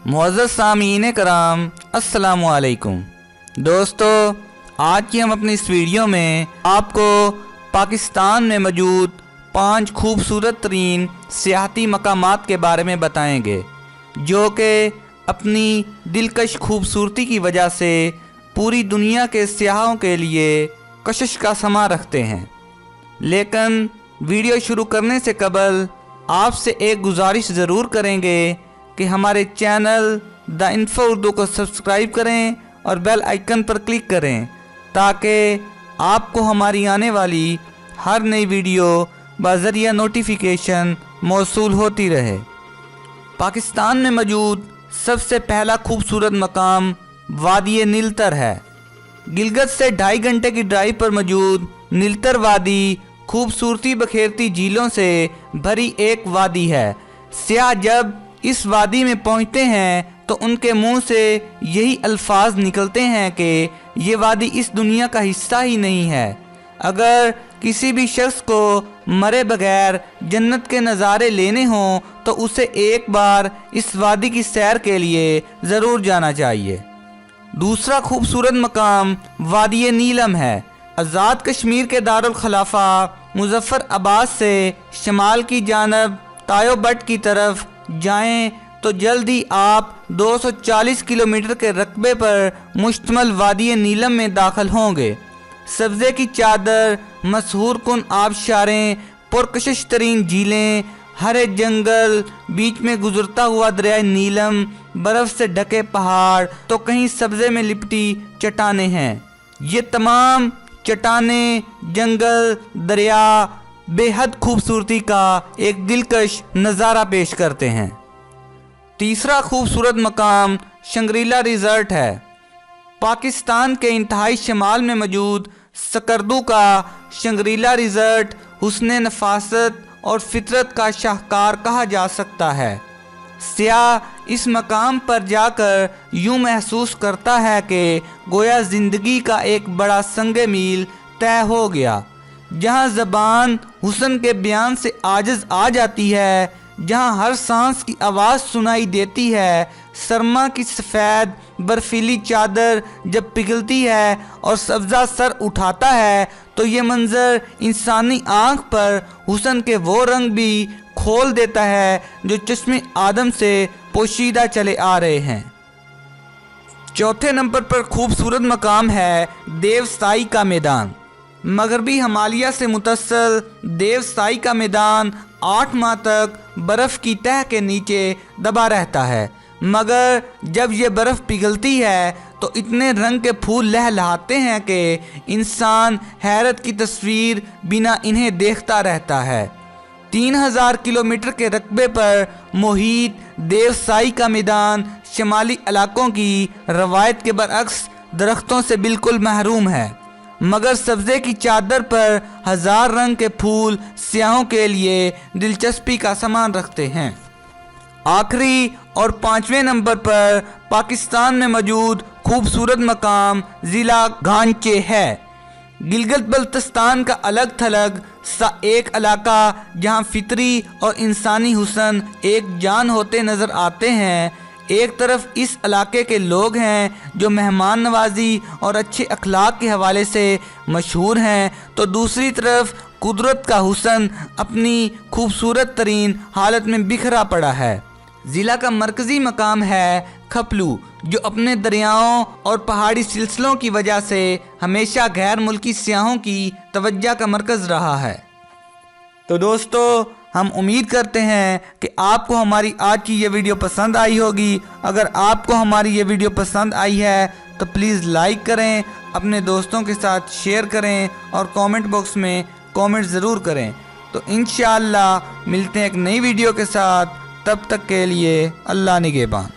मुअज़्ज़ज़ सामीन कराम, अस्सलामु अलैकुम। दोस्तों, आज की हम अपनी इस वीडियो में आपको पाकिस्तान में मौजूद 5 खूबसूरत तरीन सियाहती मकामात के बारे में बताएंगे, जो कि अपनी दिलकश खूबसूरती की वजह से पूरी दुनिया के सियाहों के लिए कशिश का समा रखते हैं। लेकिन वीडियो शुरू करने से कबल आपसे एक गुजारिश ज़रूर करेंगे कि हमारे चैनल द इन्फो उर्दू को सब्सक्राइब करें और बेल आइकन पर क्लिक करें, ताकि आपको हमारी आने वाली हर नई वीडियो बज़रिया नोटिफिकेशन मौसूल होती रहे। पाकिस्तान में मौजूद सबसे पहला खूबसूरत मकाम वादी नीलतर है। गिलगित से 2.5 घंटे की ड्राइव पर मौजूद नीलतर वादी खूबसूरती बखेरती झीलों से भरी एक वादी है। सियाह जब इस वादी में पहुंचते हैं तो उनके मुंह से यही अल्फाज निकलते हैं कि ये वादी इस दुनिया का हिस्सा ही नहीं है। अगर किसी भी शख्स को मरे बगैर जन्नत के नज़ारे लेने हों तो उसे एक बार इस वादी की सैर के लिए ज़रूर जाना चाहिए। दूसरा खूबसूरत मकाम वादी नीलम है। आज़ाद कश्मीर के दारुल खलाफा मुज़फ़्फ़राबाद से शमाल की जानब तायोबट की तरफ जाएं तो जल्द ही आप 240 किलोमीटर के रकबे पर मुश्तमल वादी नीलम में दाखिल होंगे। सब्ज़े की चादर, मशहूर कुन आबशारें, पुरकशिश तरीन झीलें, हरे जंगल, बीच में गुजरता हुआ दरिया नीलम, बर्फ़ से ढके पहाड़ तो कहीं सब्ज़े में लिपटी चट्टानें हैं। ये तमाम चट्टानें, जंगल, दरिया बेहद खूबसूरती का एक दिलकश नज़ारा पेश करते हैं। तीसरा खूबसूरत मकाम शंग्रीला रिज़ॉर्ट है। पाकिस्तान के इंतहाई शमाल में मौजूद सकर्दू का शंग्रीला रिज़ॉर्ट हुस्न नफासत और फितरत का शाहकार कहा जा सकता है। सियाह इस मकाम पर जाकर यूँ महसूस करता है कि गोया ज़िंदगी का एक बड़ा संगे मील तय हो गया, जहाँ ज़बान हुस्न के बयान से आजिज़ आ जाती है, जहाँ हर सांस की आवाज़ सुनाई देती है। सरमा की सफ़ेद बर्फीली चादर जब पिघलती है और सब्ज़ा सर उठाता है तो ये मंज़र इंसानी आँख पर हुस्न के वो रंग भी खोल देता है जो चश्मे आदम से पोशीदा चले आ रहे हैं। चौथे नंबर पर खूबसूरत मकाम है देवसाई का मैदान। मगरबी हिमालय से मुतस्सिल देवसाई का मैदान 8 माह तक बर्फ़ की तह के नीचे दबा रहता है, मगर जब ये बर्फ़ पिघलती है तो इतने रंग के फूल लहलहाते हैं कि इंसान हैरत की तस्वीर बिना इन्हें देखता रहता है। 3000 किलोमीटर के रकबे पर मुहित देवसाई का मैदान शमाली इलाकों की रवायत के बरअक्स दरख्तों से बिल्कुल महरूम है, मगर सब्ज़े की चादर पर 1000 रंग के फूल सियाहों के लिए दिलचस्पी का सामान रखते हैं। आखिरी और 5वें नंबर पर पाकिस्तान में मौजूद खूबसूरत मकाम ज़िला घांचे है। गिलगित बल्तिस्तान का अलग थलग सा एक इलाका जहां फितरी और इंसानी हुस्न एक जान होते नज़र आते हैं। एक तरफ इस इलाके के लोग हैं जो मेहमान नवाजी और अच्छे अखलाक के हवाले से मशहूर हैं, तो दूसरी तरफ कुदरत का हुस्न अपनी खूबसूरत तरीन हालत में बिखरा पड़ा है। ज़िला का मरकज़ी मकाम है खपलू, जो अपने दरियाओं और पहाड़ी सिलसिलों की वजह से हमेशा गैर मुल्की सियाहों की तवज्जो का मरकज़ रहा है। तो दोस्तों, हम उम्मीद करते हैं कि आपको हमारी आज की ये वीडियो पसंद आई होगी। अगर आपको हमारी ये वीडियो पसंद आई है तो प्लीज़ लाइक करें, अपने दोस्तों के साथ शेयर करें और कमेंट बॉक्स में कमेंट ज़रूर करें। तो इंशाअल्लाह मिलते हैं एक नई वीडियो के साथ। तब तक के लिए अल्लाह निगहबान।